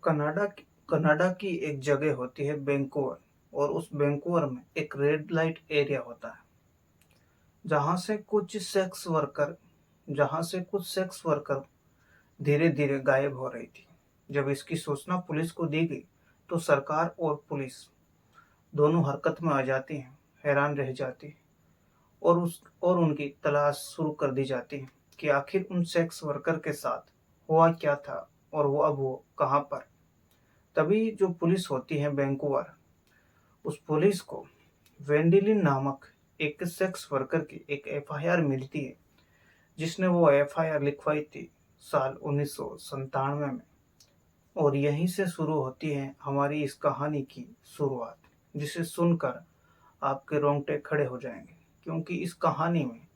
Canada की एक जगह होती है वैंकूवर। और उस वैंकूवर में एक रेड लाइट एरिया होता है जहां से कुछ सेक्स वर्कर जहां से कुछ सेक्स वर्कर धीरे धीरे गायब हो रही थी। जब इसकी सूचना पुलिस को दी गई तो सरकार और पुलिस दोनों हरकत में आ जाती हैं, हैरान रह जाती है और उनकी तलाश शुरू कर दी जाती है कि आखिर उन सेक्स वर्कर के साथ हुआ क्या था और वो कहाँ पर। तभी जो पुलिस होती है वैंकूवर, उस पुलिस को वेंडिलिन नामक एक सेक्स वर्कर की एक एफआईआर मिलती है, जिसने वो एफआईआर लिखवाई थी साल 1997 में। और यहीं से शुरू होती है हमारी इस कहानी की शुरुआत, जिसे सुनकर आपके रोंगटे खड़े हो जाएंगे, क्योंकि इस कहानी में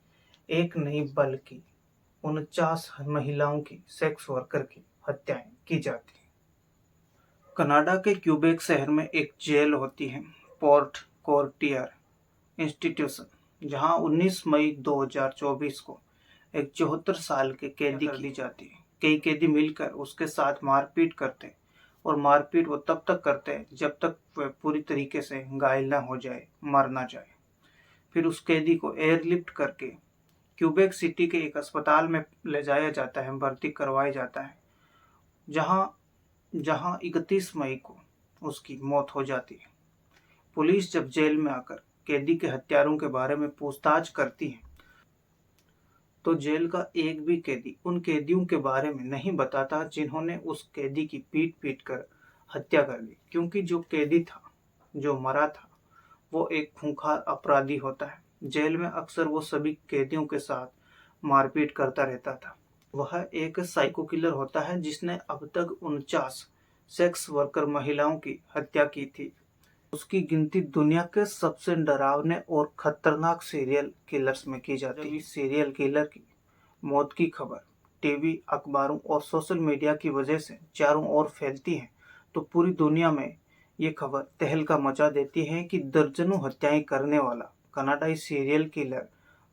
एक नहीं बल्कि 49 महिलाओं की, सेक्स वर्कर की हत्याएं की जाती हैं। कनाडा के क्यूबेक शहर में एक जेल होती है, पोर्ट कोर्टियर इंस्टीट्यूशन, जहां 19 मई 2024 को एक 74 साल के कैदी कर दी जाती है। कई कैदी मिलकर उसके साथ मारपीट करते हैं और मारपीट वो तब तक करते हैं जब तक वह पूरी तरीके से घायल ना हो जाए, मर ना जाए। फिर उस कैदी को एयरलिफ्ट करके क्यूबेक सिटी के एक अस्पताल में ले जाया जाता है, भर्ती करवाया जाता है, जहां जहां 31 मई को उसकी मौत हो जाती है। पुलिस जब जेल में आकर कैदी के हत्यारों के बारे में पूछताछ करती है तो जेल का एक भी कैदी उन कैदियों के बारे में नहीं बताता जिन्होंने उस कैदी की पीट पीट कर हत्या कर दी, क्योंकि जो कैदी था, जो मरा था, वो एक खूंखार अपराधी होता है। जेल में अक्सर वो सभी कैदियों के साथ मारपीट करता रहता था। वह एक साइको किलर होता है जिसने अब तक 49 सेक्स वर्कर महिलाओं की हत्या की थी। उसकी गिनती दुनिया के सबसे डरावने और खतरनाक सीरियल किलर्स में की जाती है। सीरियल किलर की मौत की खबर टीवी, अखबारों और सोशल मीडिया की वजह से चारों ओर फैलती है तो पूरी दुनिया में ये खबर तहलका मचा देती है कि दर्जनों हत्याएं करने वाला कनाडाई सीरियल किलर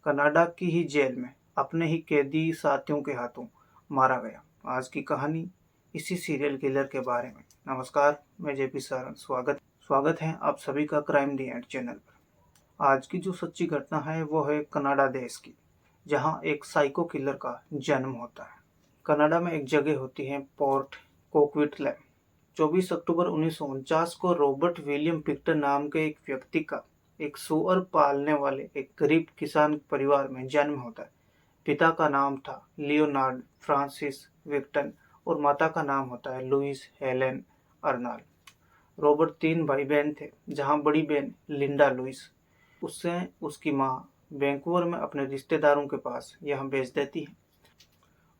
कनाडा की ही जेल में अपने ही कैदी साथियों के हाथों मारा गया। आज की कहानी इसी सीरियल किलर के बारे में। नमस्कार, मैं जेपी सारन। स्वागत है आप सभी का क्राइम दी एंड चैनल पर। आज की जो सच्ची घटना है वो है कनाडा देश की, जहां एक साइको किलर का जन्म होता है। कनाडा में एक जगह होती है पोर्ट कोक्विटलैंड। 24 अक्टूबर 1949 को रॉबर्ट विलियम पिक्टर नाम के एक व्यक्ति का एक सूअर पालने वाले एक गरीब किसान परिवार में जन्म होता है। पिता का नाम था लियोनार्ड फ्रांसिस विक्टन और माता का नाम होता है लुइस हेलेन अर्नाल्ड। रॉबर्ट 3 भाई बहन थे, जहां बड़ी बहन लिंडा लुइस उससे उसकी मां वैंकूवर में अपने रिश्तेदारों के पास यहाँ भेज देती है।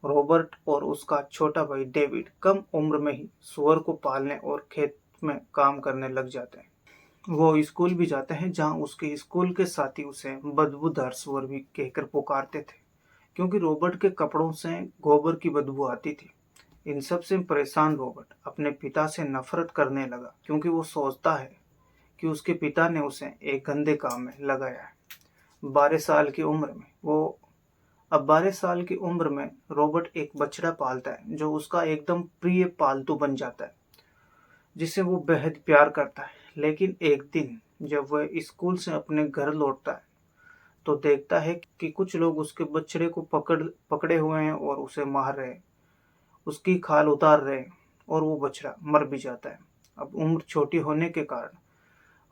रॉबर्ट और उसका छोटा भाई डेविड कम उम्र में ही सुअर को पालने और खेत में काम करने लग जाते हैं। वो स्कूल भी जाते हैं, जहाँ उसके स्कूल के साथी उसे बदबूदार सुअर भी कहकर पुकारते थे, क्योंकि रॉबर्ट के कपड़ों से गोबर की बदबू आती थी। इन सब से परेशान रॉबर्ट अपने पिता से नफरत करने लगा, क्योंकि वो सोचता है कि उसके पिता ने उसे एक गंदे काम में लगाया है। 12 साल की उम्र में वो अब 12 साल की उम्र में रॉबर्ट एक बछड़ा पालता है, जो उसका एकदम प्रिय पालतू बन जाता है, जिसे वो बेहद प्यार करता है। लेकिन एक दिन जब वह स्कूल से अपने घर लौटता है तो देखता है कि कुछ लोग उसके बछड़े को पकड़े हुए हैं और उसे मार रहे हैं, उसकी खाल उतार रहे हैं, और वो बछड़ा मर भी जाता है। अब उम्र छोटी होने के कारण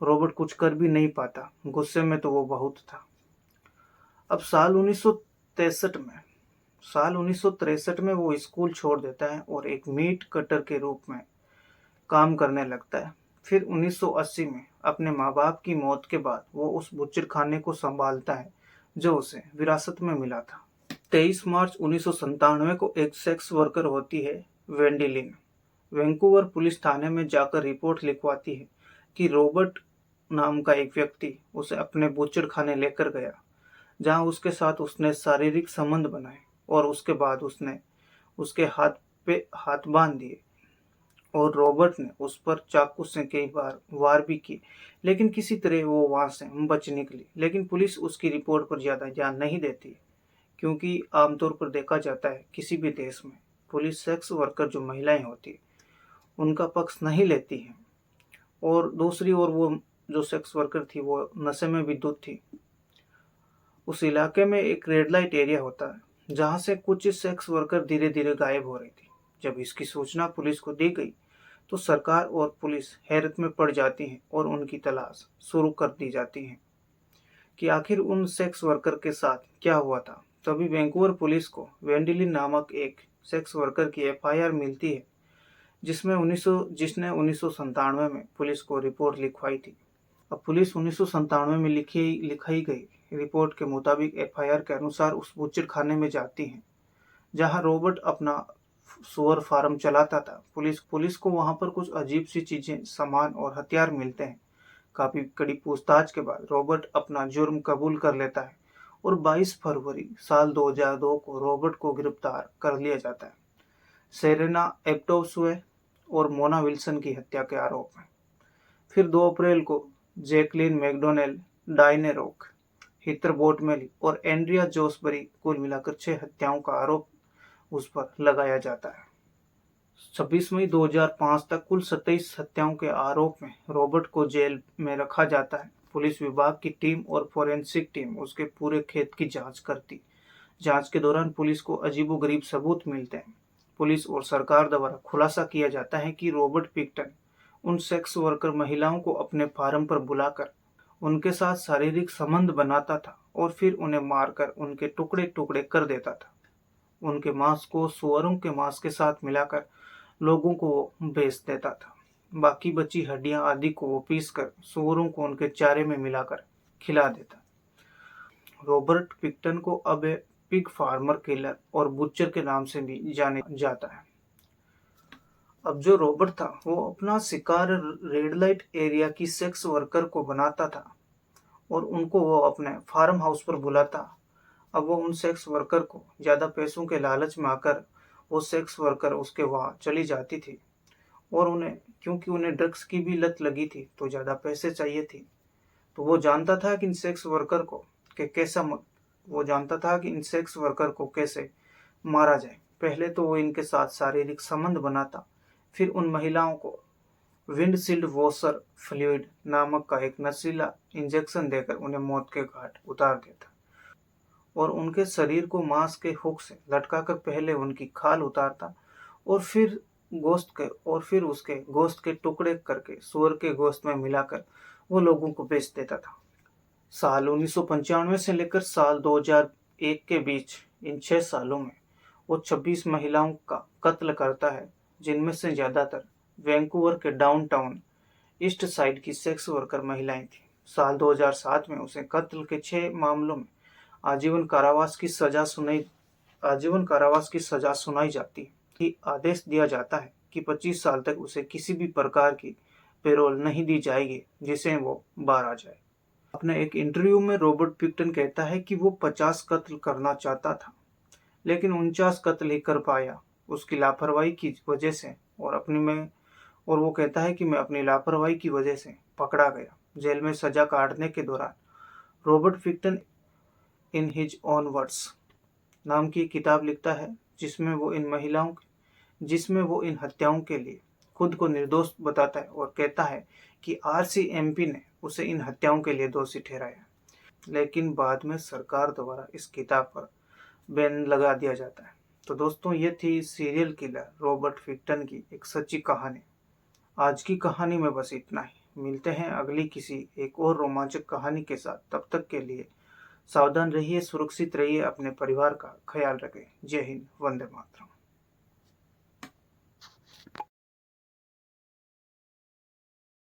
रॉबर्ट कुछ कर भी नहीं पाता। गुस्से में तो वो बहुत था। अब साल 1963 में वो स्कूल छोड़ देता है और एक मीट कटर के रूप में काम करने लगता है। फिर 1980 में अपने माँ बाप की मौत के बाद वो उस बुच्चड़खाने को संभालता है जो उसे विरासत में मिला था। 23 मार्च 1997 को एक सेक्स वर्कर होती है वेंडिलिन, वैंकूवर पुलिस थाने में जाकर रिपोर्ट लिखवाती है कि रॉबर्ट नाम का एक व्यक्ति उसे अपने बूचड़खाने लेकर गया, जहां उसके साथ उसने शारीरिक संबंध बनाए और उसके बाद उसने उसके हाथ पे हाथ बांध दिए और रॉबर्ट ने उस पर चाकू से कई बार वार भी किए, लेकिन किसी तरह वो वहां से बच निकली। लेकिन पुलिस उसकी रिपोर्ट पर ज्यादा ध्यान नहीं देती, क्योंकि आमतौर पर देखा जाता है किसी भी देश में पुलिस सेक्स वर्कर जो महिलाएं होती है उनका पक्ष नहीं लेती है। और दूसरी ओर वो जो सेक्स वर्कर थी वो नशे में भी धुत थी। उस इलाके में एक रेड लाइट एरिया होता है जहां से कुछ सेक्स वर्कर धीरे धीरे गायब हो रही थी। जब इसकी सूचना पुलिस को दी गई तो सरकार और पुलिस हैरत में पड़ जाती है और उनकी तलाश शुरू कर दी जाती है कि आखिर उन सेक्स वर्कर के साथ क्या हुआ था। तभी वैंकूवर पुलिस को वेंडिलिन नामक एक सेक्स वर्कर की एफआईआर मिलती है जिसने 1997 में पुलिस को रिपोर्ट लिखवाई थी। अब पुलिस 1997 में लिखाई गई रिपोर्ट के मुताबिक एफआईआर के अनुसार उस बूचड़ खाने में जाती है जहां रॉबर्ट अपना सुअर फार्म चलाता था। पुलिस को वहां पर कुछ अजीब सी चीजें, सामान और हथियार मिलते हैं। काफी कड़ी पूछताछ के बाद रॉबर्ट अपना जुर्म कबूल कर लेता है और 22 फरवरी साल 2002 को रॉबर्ट को गिरफ्तार कर लिया जाता है सेरेना एप्टोसुए और मोना विल्सन की हत्या के आरोप में। फिर 2 अप्रैल को Jacqueline McDonnell, Diane Rock, Heather Bottomley और एंड्रिया जोसबरी, कुल मिलाकर 6 हत्याओं का आरोप उस पर लगाया जाता है। 26 मई 2005 तक कुल 27 हत्याओं के आरोप में रॉबर्ट को जेल में रखा जाता है। पुलिस विभाग की टीम और फोरेंसिक टीम उसके पूरे खेत की जांच करती। जांच के दौरान पुलिस को अजीबोगरीब सबूत मिलते हैं। पुलिस और सरकार द्वारा खुलासा किया जाता है कि रॉबर्ट पिक्टन उन सेक्स वर्कर महिलाओं को अपने फार्म पर बुलाकर उनके साथ शारीरिक संबंध बनाता था और फिर उन्हें मारकर उनके टुकड़े टुकड़े कर देता था। उनके मांस को सुअरों के मांस के साथ मिलाकर लोगों को बेच देता था। बाकी बची हड्डियां आदि को वो पीसकर सुअरों को उनके चारे में मिलाकर खिला देता। रॉबर्ट पिक्टन को अब पिग फार्मर किलर और बुचर के नाम से भी जाने जाता है। अब जो रॉबर्ट था वो अपना शिकार रेड लाइट एरिया की सेक्स वर्कर को बनाता था और उनको वो अपने फार्म हाउस पर बुलाता। अब वो उन सेक्स वर्कर को ज्यादा पैसों के लालच में आकर वो सेक्स वर्कर उसके वहां चली जाती थी और क्योंकि उन्हें ड्रग्स की भी लत लगी थी तो ज्यादा पैसे चाहिए थी। तो वो जानता था कि इन सेक्स वर्कर को कैसे मारा जाए। पहले तो वो इनके साथ शारीरिक संबंध बनाता, फिर उन महिलाओं को विंडशील्ड वॉशर फ्लूइड नामक का एक नशीला इंजेक्शन देकर उन्हें मौत के घाट उतार देता और उनके शरीर को मांस के हुक से लटकाकर पहले उनकी खाल उतारता और फिर उसके गोश्त के टुकड़े करके सुअर के गोश्त में मिलाकर वो लोगों को बेच देता था। साल 1995 से लेकर साल 2001 के बीच इन 6 सालों में वो 26 महिलाओं का कत्ल करता है, जिनमें से ज्यादातर वैंकूवर के डाउनटाउन ईस्ट साइड की सेक्स वर्कर महिलाएं थीं। साल 2007 में उसे कत्ल के 6 मामलों में आजीवन कारावास की सजा सुनाई जाती है। आदेश दिया जाता है कि 25 साल तक उसे किसी भी प्रकार की पेरोल नहीं दी जाएगी जिसे वो बाहर आ जाए। अपने एक इंटरव्यू में रॉबर्ट पिक्टन कहता है कि वो 50 कत्ल करना चाहता था लेकिन 49 कत्ल ही कर पाया उसकी लापरवाही की वजह से और वो कहता है कि मैं अपनी लापरवाही की वजह से पकड़ा गया। जेल में सजा काटने के दौरान Robert Pickton in his own words नाम की किताब लिखता है जिसमें वो इन हत्याओं के लिए खुद को निर्दोष बताता है और कहता है कि RCMP ने उसे इन हत्याओं के लिए दोषी ठहराया, लेकिन बाद में सरकार द्वारा इस किताब पर बैन लगा दिया जाता है। तो दोस्तों, ये थी सीरियल किलर रॉबर्ट पिक्टन की एक सच्ची कहानी। आज की कहानी में बस इतना ही। मिलते हैं अगली किसी एक और रोमांचक कहानी के साथ। तब तक के लिए सावधान रहिए, सुरक्षित रहिए, अपने परिवार का ख्याल रखें। जय हिंद, वंदे मातरम।